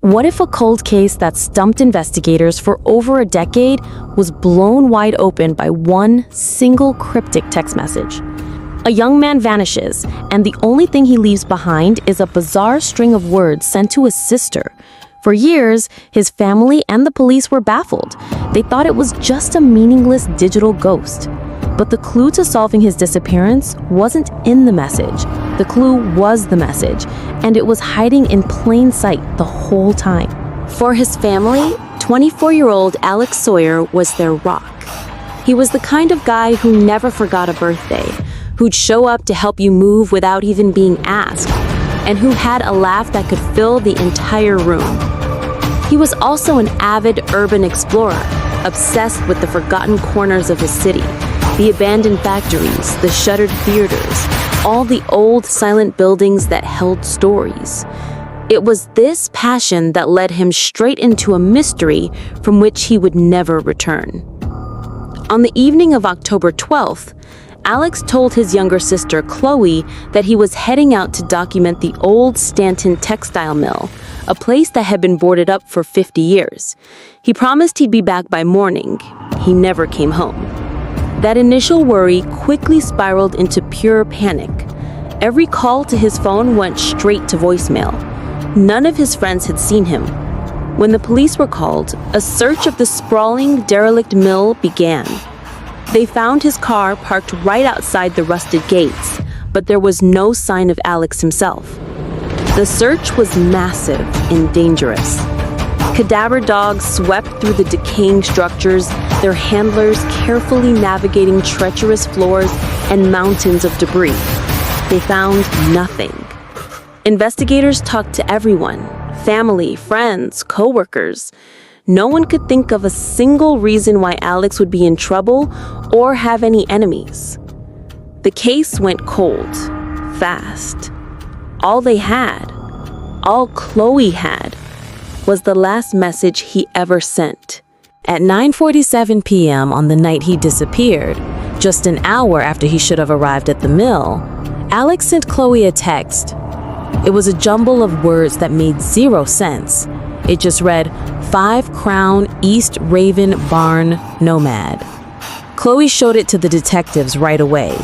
What if a cold case that stumped investigators for over a decade was blown wide open by one single cryptic text message? A young man vanishes, and the only thing he leaves behind is a bizarre string of words sent to his sister. For years, his family and the police were baffled. They thought it was just a meaningless digital ghost. But the clue to solving his disappearance wasn't in the message. The clue was the message, and it was hiding in plain sight the whole time. For his family, 24-year-old Alex Sawyer was their rock. He was the kind of guy who never forgot a birthday, who'd show up to help you move without even being asked, and who had a laugh that could fill the entire room. He was also an avid urban explorer, obsessed with the forgotten corners of his city, the abandoned factories, the shuttered theaters, all the old silent buildings that held stories. It was this passion that led him straight into a mystery from which he would never return. On the evening of October 12th, Alex told his younger sister, Chloe, that he was heading out to document the old Stanton textile mill, a place that had been boarded up for 50 years. He promised he'd be back by morning. He never came home. That initial worry quickly spiraled into pure panic. Every call to his phone went straight to voicemail. None of his friends had seen him. When the police were called, a search of the sprawling, derelict mill began. They found his car parked right outside the rusted gates, but there was no sign of Alex himself. The search was massive and dangerous. Cadaver dogs swept through the decaying structures, their handlers carefully navigating treacherous floors and mountains of debris. They found nothing. Investigators talked to everyone, family, friends, co-workers. No one could think of a single reason why Alex would be in trouble or have any enemies. The case went cold, fast. All they had, all Chloe had, was the last message he ever sent. At 9:47 p.m. on the night he disappeared, just an hour after he should have arrived at the mill, Alex sent Chloe a text. It was a jumble of words that made zero sense. It just read, 5 Crown East Raven Barn Nomad. Chloe showed it to the detectives right away.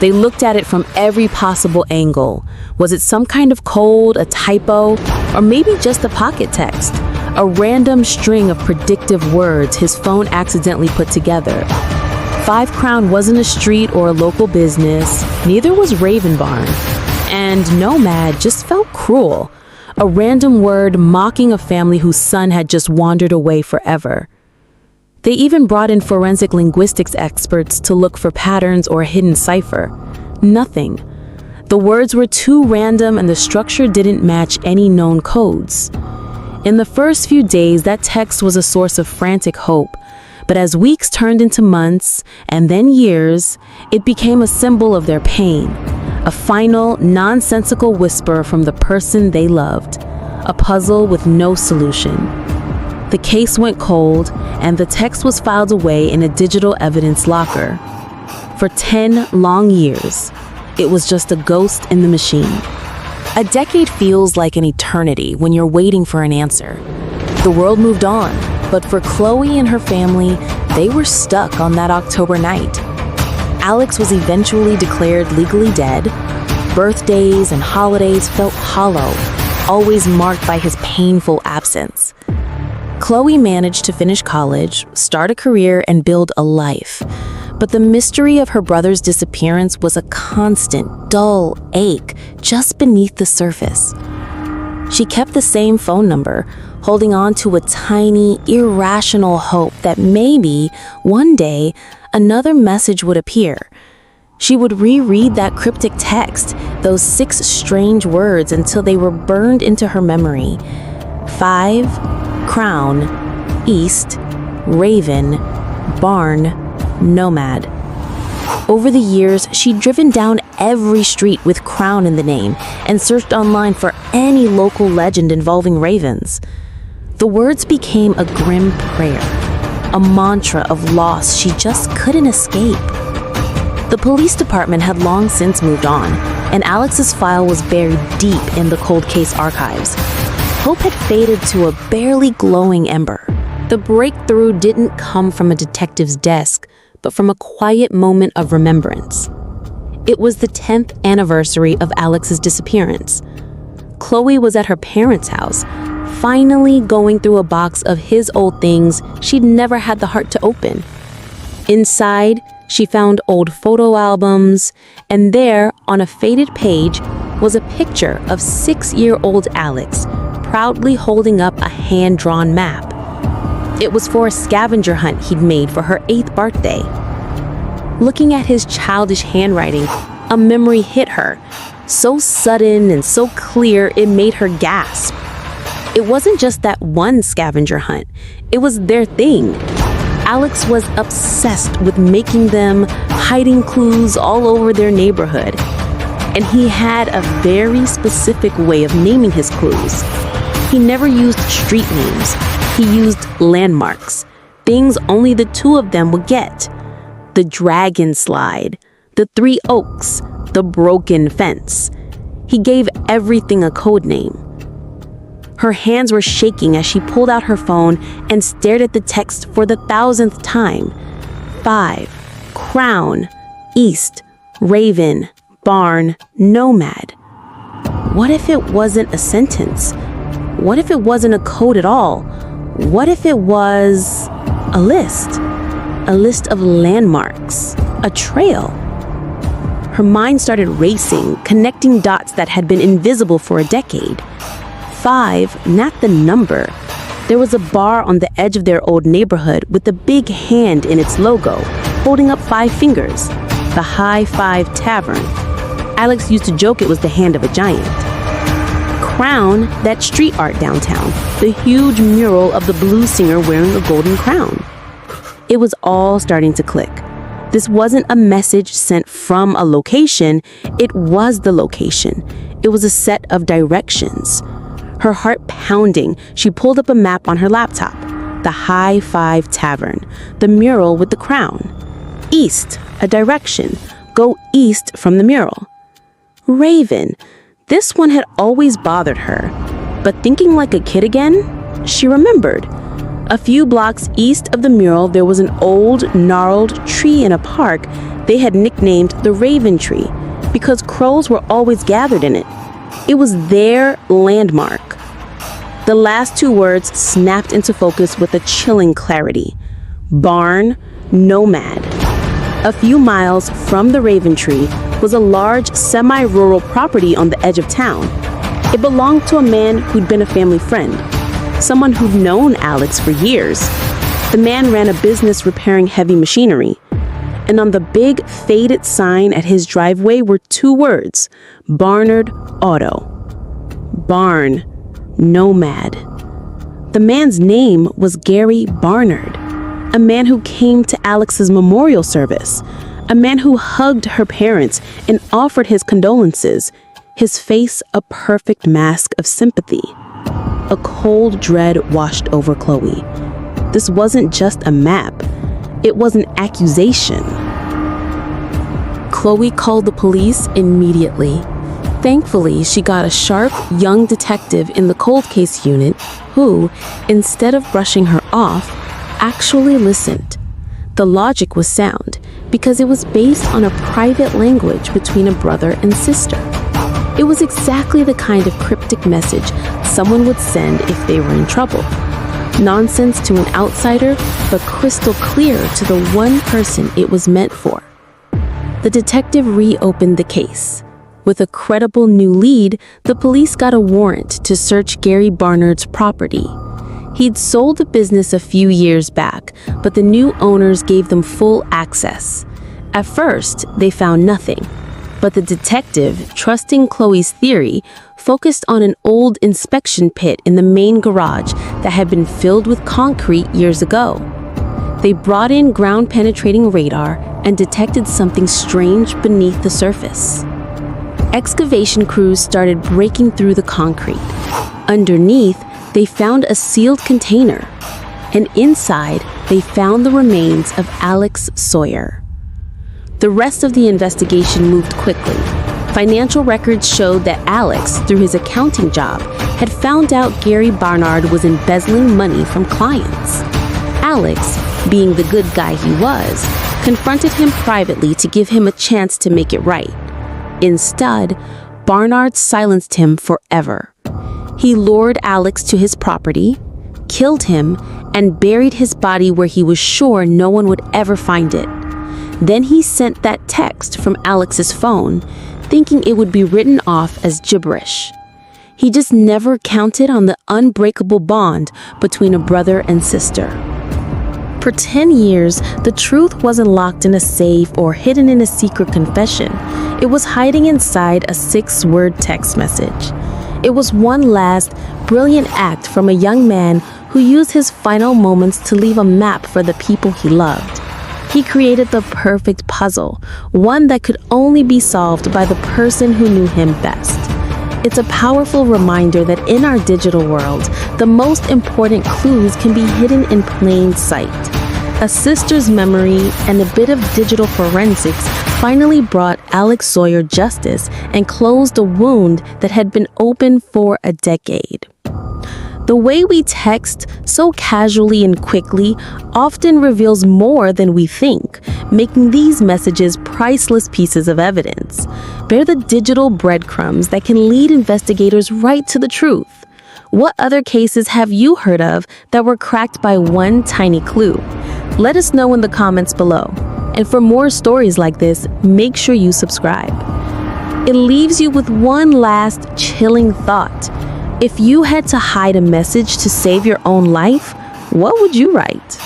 They looked at it from every possible angle. Was it some kind of code, a typo, or maybe just a pocket text? A random string of predictive words his phone accidentally put together. 5 Crown wasn't a street or a local business, neither was Raven Barn. And Nomad just felt cruel. A random word mocking a family whose son had just wandered away forever. They even brought in forensic linguistics experts to look for patterns or a hidden cipher. Nothing. The words were too random and the structure didn't match any known codes. In the first few days, that text was a source of frantic hope. But as weeks turned into months and then years, it became a symbol of their pain. A final, nonsensical whisper from the person they loved. A puzzle with no solution. The case went cold, and the text was filed away in a digital evidence locker. For 10 long years, it was just a ghost in the machine. A decade feels like an eternity when you're waiting for an answer. The world moved on, but for Chloe and her family, they were stuck on that October night. Alex was eventually declared legally dead. Birthdays and holidays felt hollow, always marked by his painful absence. Chloe managed to finish college, start a career, and build a life. But the mystery of her brother's disappearance was a constant, dull ache just beneath the surface. She kept the same phone number, holding on to a tiny, irrational hope that maybe, one day, another message would appear. She would reread that cryptic text, those 6 strange words, until they were burned into her memory. 5 Crown, East, Raven, Barn, Nomad. Over the years, she'd driven down every street with Crown in the name and searched online for any local legend involving ravens. The words became a grim prayer, a mantra of loss she just couldn't escape. The police department had long since moved on, and Alex's file was buried deep in the cold case archives. hope had faded to a barely glowing ember. The breakthrough didn't come from a detective's desk, but from a quiet moment of remembrance. It was the 10th anniversary of Alex's disappearance. Chloe was at her parents' house, finally going through a box of his old things she'd never had the heart to open. Inside, she found old photo albums, and there, on a faded page, was a picture of 6-year-old Alex proudly holding up a hand-drawn map. It was for a scavenger hunt he'd made for her 8th birthday. Looking at his childish handwriting, a memory hit her, so sudden and so clear it made her gasp. It wasn't just that one scavenger hunt, it was their thing. Alex was obsessed with making them, hiding clues all over their neighborhood. And he had a very specific way of naming his clues. He never used street names. He used landmarks, things only the two of them would get. The Dragon Slide, the 3 Oaks, the Broken Fence. He gave everything a code name. Her hands were shaking as she pulled out her phone and stared at the text for the 1000th time. 5, Crown, East, Raven, Barn, Nomad. What if it wasn't a sentence? What if it wasn't a code at all? What if it was a list? A list of landmarks, a trail. Her mind started racing, connecting dots that had been invisible for a decade. 5, not the number. There was a bar on the edge of their old neighborhood with a big hand in its logo, holding up 5 fingers. The High Five Tavern. Alex used to joke it was the hand of a giant. Crown, that street art downtown, the huge mural of the blues singer wearing a golden crown. It was all starting to click. This wasn't a message sent from a location, it was the location. It was a set of directions. Her heart pounding, she pulled up a map on her laptop. The High Five Tavern, the mural with the crown. East, a direction. Go east from the mural. Raven. This one had always bothered her. But thinking like a kid again, she remembered. A few blocks east of the mural, there was an old, gnarled tree in a park they had nicknamed the Raven Tree because crows were always gathered in it. It was their landmark. The last 2 words snapped into focus with a chilling clarity. Barn, Nomad. A few miles from the Raven Tree was a large, semi-rural property on the edge of town. It belonged to a man who'd been a family friend, someone who'd known Alex for years. The man ran a business repairing heavy machinery. And on the big, faded sign at his driveway were 2 words, Barnard Auto. Barn, Nomad. The man's name was Gary Barnard, a man who came to Alex's memorial service, a man who hugged her parents and offered his condolences, his face a perfect mask of sympathy. A cold dread washed over Chloe. This wasn't just a map. It was an accusation. Chloe called the police immediately. Thankfully, she got a sharp, young detective in the cold case unit who, instead of brushing her off, actually listened. The logic was sound because it was based on a private language between a brother and sister. It was exactly the kind of cryptic message someone would send if they were in trouble. Nonsense to an outsider, but crystal clear to the one person it was meant for. The detective reopened the case. With a credible new lead, the police got a warrant to search Gary Barnard's property. He'd sold the business a few years back, but the new owners gave them full access. At first, they found nothing. But the detective, trusting Chloe's theory, focused on an old inspection pit in the main garage that had been filled with concrete years ago. They brought in ground-penetrating radar and detected something strange beneath the surface. Excavation crews started breaking through the concrete. Underneath, they found a sealed container. And inside, they found the remains of Alex Sawyer. The rest of the investigation moved quickly. Financial records showed that Alex, through his accounting job, had found out Gary Barnard was embezzling money from clients. Alex, being the good guy he was, confronted him privately to give him a chance to make it right. Instead, Barnard silenced him forever. He lured Alex to his property, killed him, and buried his body where he was sure no one would ever find it. Then he sent that text from Alex's phone, thinking it would be written off as gibberish. He just never counted on the unbreakable bond between a brother and sister. For 10 years, the truth wasn't locked in a safe or hidden in a secret confession. It was hiding inside a 6-word text message. It was one last, brilliant act from a young man who used his final moments to leave a map for the people he loved. He created the perfect puzzle, one that could only be solved by the person who knew him best. It's a powerful reminder that in our digital world, the most important clues can be hidden in plain sight. A sister's memory and a bit of digital forensics finally brought Alex Sawyer justice and closed a wound that had been open for a decade. The way we text so casually and quickly often reveals more than we think, making these messages priceless pieces of evidence. They're the digital breadcrumbs that can lead investigators right to the truth. What other cases have you heard of that were cracked by one tiny clue? Let us know in the comments below. And for more stories like this, make sure you subscribe. It leaves you with one last chilling thought. If you had to hide a message to save your own life, what would you write?